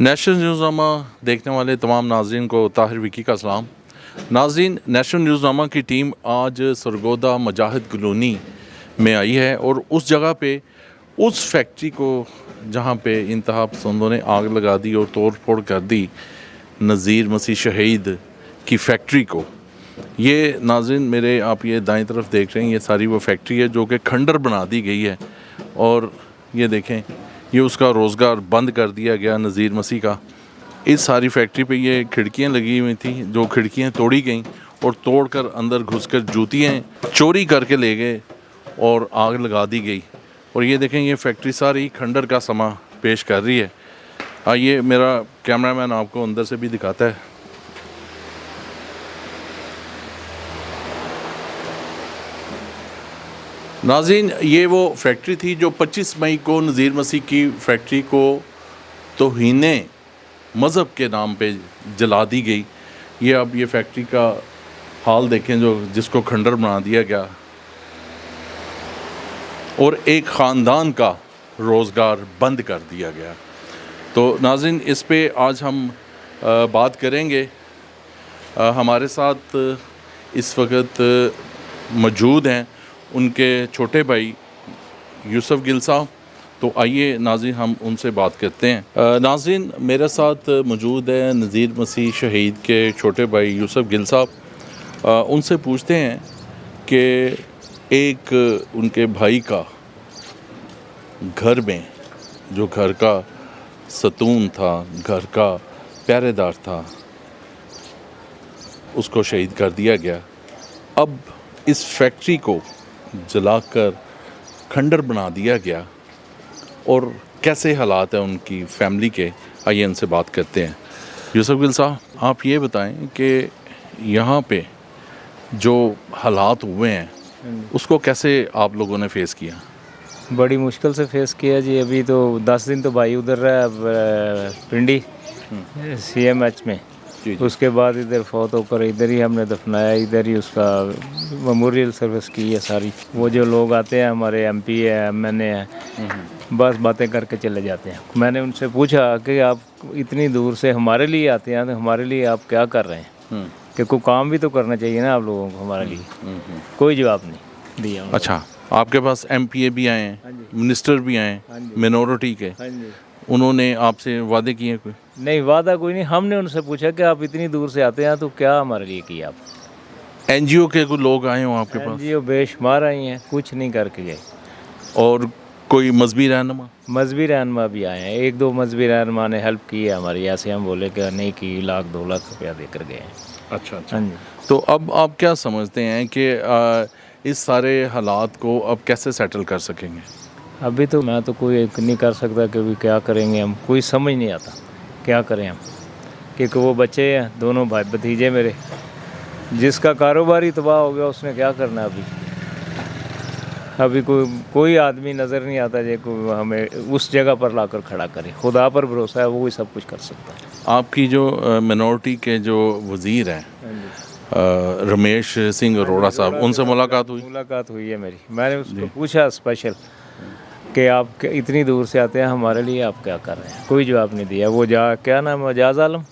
National Newsnama देखने वाले तमाम नाज़रीन को ताहिर विकी का सलाम। नाज़रीन, नेशनल न्यूज़नामा की टीम आज सरगोदा मुजाहिद कॉलोनी में आई है और उस जगह पे उस फैक्ट्री को जहाँ पे इंतहा पसंदों ने आग लगा दी और तोड़ फोड़ कर दी नज़ीर मसीह शहीद की फैक्ट्री को। ये नाज़रीन मेरे आप ये दाएं तरफ देख रहे हैं, ये सारी वो फैक्ट्री है जो कि खंडर बना दी गई है और ये देखें ये उसका रोज़गार बंद कर दिया गया नज़ीर मसीह का। इस सारी फैक्ट्री पे ये खिड़कियां लगी हुई थी, जो खिड़कियां तोड़ी गईं और तोड़कर अंदर घुसकर जूतियाँ चोरी करके ले गए और आग लगा दी गई। और ये देखें ये फैक्ट्री सारी खंडर का समा पेश कर रही है। आइए मेरा कैमरामैन आपको अंदर से भी दिखाता है। नाज़रीन, ये वो फैक्ट्री थी जो 25 मई को नज़ीर मसीह की फैक्ट्री को तौहीने मज़हब के नाम पे जला दी गई। ये अब ये फैक्ट्री का हाल देखें जो जिसको खंडर बना दिया गया और एक ख़ानदान का रोज़गार बंद कर दिया गया। तो नाज़रीन, इस पे आज हम बात करेंगे। हमारे साथ इस वक्त मौजूद हैं उनके छोटे भाई यूसुफ गिल साहब। तो आइए नाज़रीन हम उनसे बात करते हैं। नाज़रीन, मेरे साथ मौजूद है नज़ीर मसीह शहीद के छोटे भाई यूसुफ गिल साहब। उनसे पूछते हैं कि एक उनके भाई का घर में जो घर का सतून था, घर का पहरेदार था, उसको शहीद कर दिया गया। अब इस फैक्ट्री को जलाकर खंडर बना दिया गया और कैसे हालात हैं उनकी फैमिली के, आइए उनसे बात करते हैं। यूसुफ गिल साहब, आप ये बताएं कि यहाँ पे जो हालात हुए हैं उसको कैसे आप लोगों ने फेस किया? बड़ी मुश्किल से फेस किया जी। अभी तो 10 दिन तो भाई उधर रहा पिंडी CMH में। जी। उसके बाद इधर फौत होकर इधर ही हमने दफनाया, इधर ही उसका मेमोरियल सर्विस की है सारी। वो जो लोग आते हैं हमारे MP है, MNA है, बस बातें करके चले जाते हैं। मैंने उनसे पूछा कि आप इतनी दूर से हमारे लिए आते हैं तो हमारे लिए आप क्या कर रहे हैं, कि कोई काम भी तो करना चाहिए ना आप लोगों को हमारे लिए। कोई जवाब नहीं दिया। अच्छा, आपके पास MPA भी आए हैं, मिनिस्टर भी आए हैं मिनोरिटी के, उन्होंने आपसे वादे किए? कोई नहीं, वादा कोई नहीं। हमने उनसे पूछा कि आप इतनी दूर से आते हैं तो क्या हमारे लिए किया आप? NGO के कोई लोग आए हो आपके पास? NGO बेशुमार आई हैं, कुछ नहीं करके गए। और कोई मजहबी रहनुमा? मजहबी रहनुमा भी आए हैं, 1-2 मजहबी रहनुमा ने हेल्प की है हमारी। ऐसे हम बोले कि नहीं की, 1-2 लाख रुपया देकर गए हैं। अच्छा। हाँ जी। तो अब आप क्या समझते हैं कि इस सारे हालात को अब कैसे सेटल कर सकेंगे? अभी तो मैं तो कोई नहीं कर सकता कि भी क्या करेंगे हम, कोई समझ नहीं आता क्या करें हम। क्योंकि वो बच्चे हैं, दोनों भाई भतीजे मेरे, जिसका कारोबार ही तबाह हो गया उसने क्या करना अभी कोई आदमी नज़र नहीं आता जो हमें उस जगह पर लाकर खड़ा करे। खुदा पर भरोसा है, वो ही सब कुछ कर सकता है। आपकी जो मिनोरिटी के जो वज़ीर हैं रमेश सिंह अरोड़ा साहब, उनसे मुलाकात हुई है मेरी। मैंने उसको पूछा स्पेशल कि आप इतनी दूर से आते हैं, हमारे लिए आप क्या कर रहे हैं? कोई जवाब नहीं दिया। वो क्या नाम है, एजाज आलम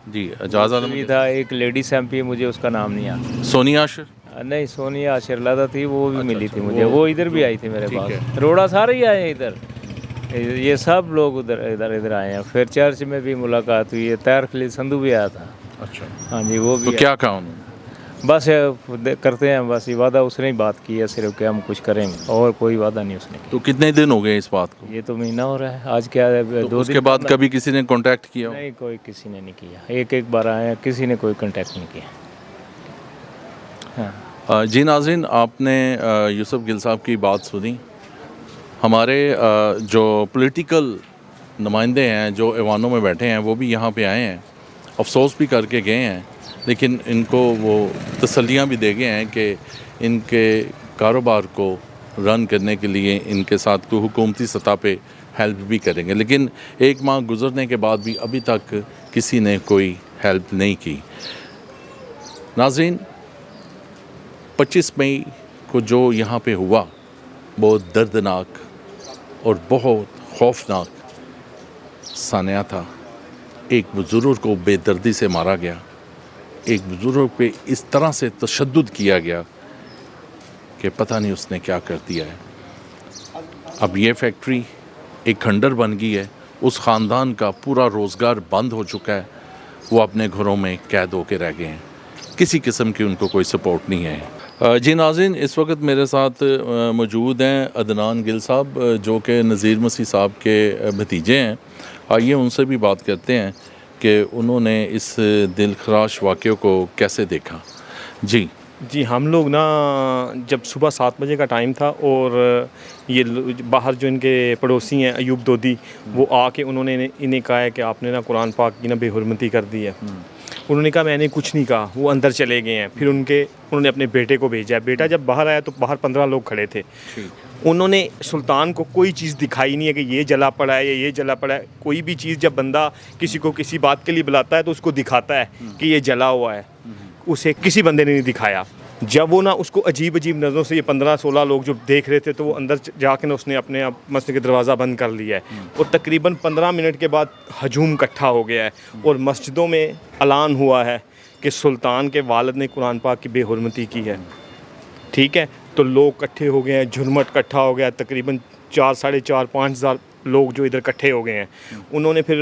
जी, एजाज आलम भी था। एक लेडीज MP, मुझे उसका नाम नहीं आता। सोनिया आशिर? नहीं, सोनिया आशिर लादा थी, वो भी मिली थी मुझे। वो इधर भी आई थी मेरे पास। रोड़ा सारे ही आए हैं इधर, ये सब लोग इधर आए हैं। फिर चर्च में भी मुलाकात हुई है, तैर खलील संधू भी आया था। अच्छा। हाँ जी, वो भी। तो क्या कहा उन्होंने? बस करते हैं, बस ये वादा उसने ही बात की है सिर्फ कि हम कुछ करेंगे, और कोई वादा नहीं उसने किया। तो कितने दिन हो गए इस बात को? ये तो महीना हो रहा है। आज क्या है, तो 2 उसके दिन बाद कभी किसी ने कांटेक्ट किया? नहीं, कोई किसी ने नहीं किया। एक बार आए हैं, किसी ने कोई कांटेक्ट नहीं किया। हाँ जी नाज़रीन, आपने यूसुफ गिल साहब की बात सुनी। हमारे जो पॉलिटिकल नुमाइंदे हैं जो ऐवानों में बैठे हैं वो भी यहाँ पे आए हैं, अफसोस भी करके गए हैं, लेकिन इनको वो तसल्लियाँ भी दे गए हैं कि इनके कारोबार को रन करने के लिए इनके साथ कोई हुकूमती सतह पे हेल्प भी करेंगे। लेकिन 1 माह गुजरने के बाद भी अभी तक किसी ने कोई हेल्प नहीं की। नाज़रीन, 25 मई को जो यहाँ पे हुआ बहुत दर्दनाक और बहुत खौफनाक सानिया था। एक बुज़ुर्ग को बेदर्दी से मारा गया, एक बुज़ुर्ग पे इस तरह से तशद्दुद किया गया कि पता नहीं उसने क्या कर दिया है। अब ये फैक्ट्री एक खंडर बन गई है, उस ख़ानदान का पूरा रोज़गार बंद हो चुका है, वो अपने घरों में कैद होकर रह गए हैं, किसी किस्म की उनको कोई सपोर्ट नहीं है। जी नाज़रीन, इस वक्त मेरे साथ मौजूद हैं अदनान गिल साहब, जो कि नज़ीर मसीह साहब के भतीजे हैं। आइए उनसे भी बात करते हैं कि उन्होंने इस दिलखराश वाक़े को कैसे देखा। जी जी, हम लोग ना जब सुबह 7 बजे का टाइम था और ये बाहर जो इनके पड़ोसी हैं अयूब दोदी, वो आके उन्होंने इन्हें कहा है कि आपने ना कुरान पाक की ना बेहुरमती कर दी है। उन्होंने कहा मैंने कुछ नहीं कहा, वो अंदर चले गए हैं। फिर उन्होंने अपने बेटे को भेजा। बेटा जब बाहर आया तो बाहर 15 लोग खड़े थे। उन्होंने सुल्तान को कोई चीज़ दिखाई नहीं है कि ये जला पड़ा है या ये जला पड़ा है। कोई भी चीज़ जब बंदा किसी को किसी बात के लिए बुलाता है तो उसको दिखाता है कि ये जला हुआ है, उसे किसी बंदे ने नहीं दिखाया। जब वो ना उसको अजीब अजीब नज़रों से ये 15-16 लोग जो देख रहे थे, तो वो अंदर जाके ना उसने अपने आप मस्जिद का दरवाज़ा बंद कर लिया है और तकरीबन 15 मिनट के बाद हजूम इकट्ठा हो गया है और मस्जिदों में ऐलान हुआ है कि सुल्तान के वालिद ने कुरान पाक की बेहुरमती की है। ठीक है, तो लोग इकट्ठे हो गए हैं, झुरमट इकट्ठा हो गया, तकरीबन 4, साढ़े 4, 5 हज़ार लोग जो इधर इकट्ठे हो गए हैं। उन्होंने फिर,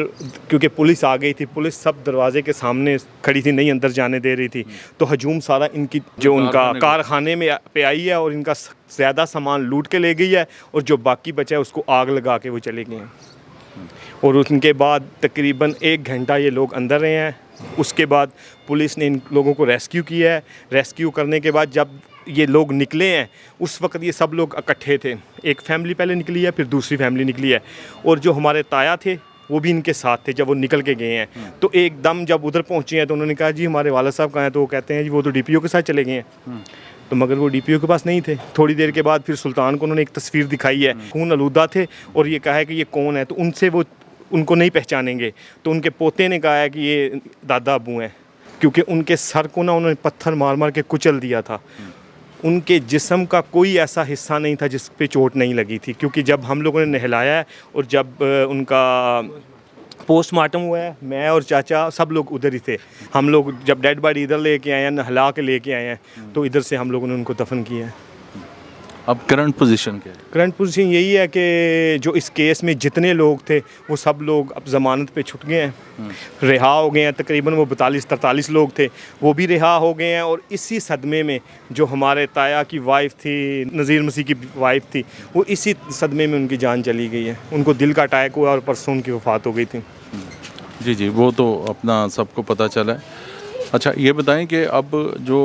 क्योंकि पुलिस आ गई थी, पुलिस सब दरवाजे के सामने खड़ी थी, नहीं अंदर जाने दे रही थी, तो हजूम सारा इनकी जो उनका कारखाने में पे आई है और इनका ज़्यादा सामान लूट के ले गई है और जो बाकी बचा है उसको आग लगा के वो चले गए हैं। और उनके बाद तकरीबन 1 घंटा ये लोग अंदर रहे हैं। उसके बाद पुलिस ने इन लोगों को रेस्क्यू किया है। रेस्क्यू करने के बाद जब ये लोग निकले हैं, उस वक्त ये सब लोग इकट्ठे थे। एक फैमिली पहले निकली है, फिर दूसरी फैमिली निकली है, और जो हमारे ताया थे वो भी इनके साथ थे जब वो निकल के गए हैं। तो एकदम जब उधर पहुँचे हैं तो उन्होंने कहा जी हमारे वाला साहब कहाँ हैं, तो वो कहते हैं जी वो तो DPO के साथ चले गए हैं। तो मगर वो DPO के पास नहीं थे। थोड़ी देर के बाद फिर सुल्तान को उन्होंने एक तस्वीर दिखाई है, खून आलूदा थे, और ये कहा है कि ये कौन है, तो उनसे वो उनको नहीं पहचानेंगे। तो उनके पोते ने कहा है कि ये दादा अबू हैं, क्योंकि उनके सर को ना उन्होंने पत्थर मार मार के कुचल दिया था। उनके जिस्म का कोई ऐसा हिस्सा नहीं था जिस पे चोट नहीं लगी थी, क्योंकि जब हम लोगों ने नहलाया है और जब उनका पोस्टमार्टम हुआ है, मैं और चाचा सब लोग उधर ही थे। हम लोग जब डेड बॉडी इधर लेके आए हैं, नहला के लेके आए हैं, तो इधर से हम लोगों ने उनको दफन किया है। अब करंट पोजीशन क्या है? करंट पोजीशन यही है कि जो इस केस में जितने लोग थे वो सब लोग अब ज़मानत पे छूट गए हैं, रिहा हो गए हैं। तकरीबन वो 42-43 लोग थे, वो भी रिहा हो गए हैं। और इसी सदमे में जो हमारे ताया की वाइफ थी, नज़ीर मसीह की वाइफ थी, वो इसी सदमे में उनकी जान चली गई है। उनको दिल का अटैक हुआ और परसों उनकी वफ़ात हो गई थी। जी जी, वो तो अपना सबको पता चला है। अच्छा, ये बताएं कि अब जो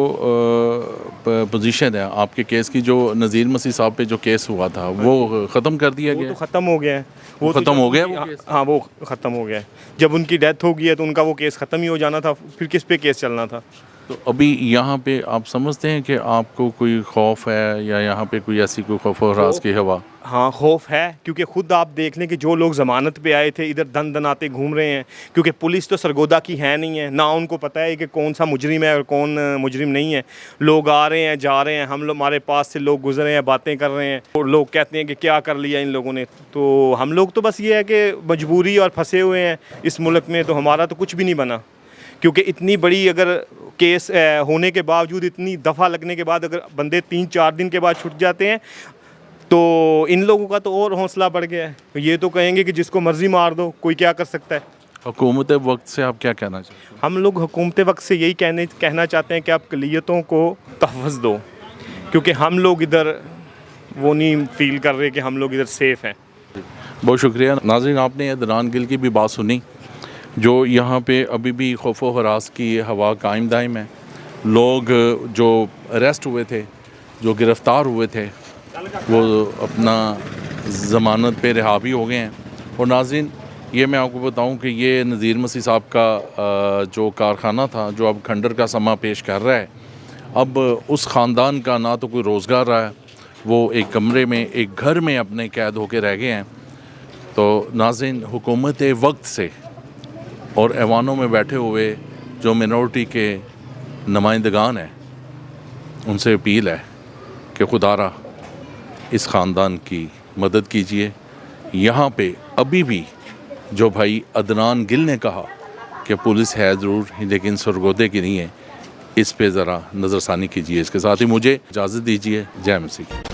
पोजीशन है आपके केस की, जो नज़ीर मसीह साहब पे जो केस हुआ था, वो ख़त्म कर दिया गया? वो तो ख़त्म हो गया है। वो ख़त्म हो गया वो केस? हाँ, वो ख़त्म हो गया है। जब उनकी डेथ हो गई है तो उनका वो केस ख़त्म ही हो जाना था, फिर किस पे केस चलना था। तो अभी यहाँ पे आप समझते हैं कि आपको कोई खौफ है, या यहाँ पे कोई ऐसी कोई खौफ और राज की हवा? हाँ, खौफ है, क्योंकि ख़ुद आप देख लें कि जो लोग ज़मानत पे आए थे इधर दन दनाते घूम रहे हैं, क्योंकि पुलिस तो सरगोदा की है नहीं है, ना उनको पता है कि कौन सा मुजरिम है और कौन मुजरिम नहीं है। लोग आ रहे हैं, जा रहे हैं, हम लोग हमारे पास से लोग गुजरे हैं, बातें कर रहे हैं, और लोग कहते हैं कि क्या कर लिया इन लोगों ने। तो हम लोग तो बस ये है कि मजबूरी और फंसे हुए हैं इस मुल्क में, तो हमारा तो कुछ भी नहीं बना। क्योंकि इतनी बड़ी अगर केस होने के बावजूद, इतनी दफ़ा लगने के बाद अगर बंदे 3-4 दिन के बाद छूट जाते हैं, तो इन लोगों का तो और हौसला बढ़ गया है। ये तो कहेंगे कि जिसको मर्ज़ी मार दो, कोई क्या कर सकता है। हुकूमत वक्त से आप क्या कहना चाहते हैं? हम लोग हुकूमत वक्त से यही कहना चाहते हैं कि आप अक़लियतों को तहफ़्फ़ुज़ दो, क्योंकि हम लोग इधर वो नहीं फ़ील कर रहे कि हम लोग इधर सेफ़ हैं। बहुत शुक्रिया। नाज़रीन, आपने अदनान गिल की भी बात सुनी, जो यहाँ पे अभी भी खौफ व हरास की हवा कायम दायम है। लोग जो अरेस्ट हुए थे, जो गिरफ़्तार हुए थे, वो अपना ज़मानत पे रिहा भी हो गए हैं। और नाज़रीन, ये मैं आपको बताऊं कि ये नज़ीर मसीह साहब का जो कारखाना था, जो अब खंडर का समा पेश कर रहा है, अब उस ख़ानदान का ना तो कोई रोज़गार रहा है, वो एक कमरे में, एक घर में अपने कैद होकर रह गए हैं। तो नाज़रीन, हुकूमत वक्त से और ऐवानों में बैठे हुए जो मिनॉरिटी के नुमाइंदगान हैं, उनसे अपील है कि खुदारा इस ख़ानदान की मदद कीजिए। यहाँ पे अभी भी जो भाई अदनान गिल ने कहा कि पुलिस है ज़रूर लेकिन सरगोदे की नहीं है, इस पे ज़रा नज़रसानी कीजिए। इसके साथ ही मुझे इजाज़त दीजिए। जय मसीह।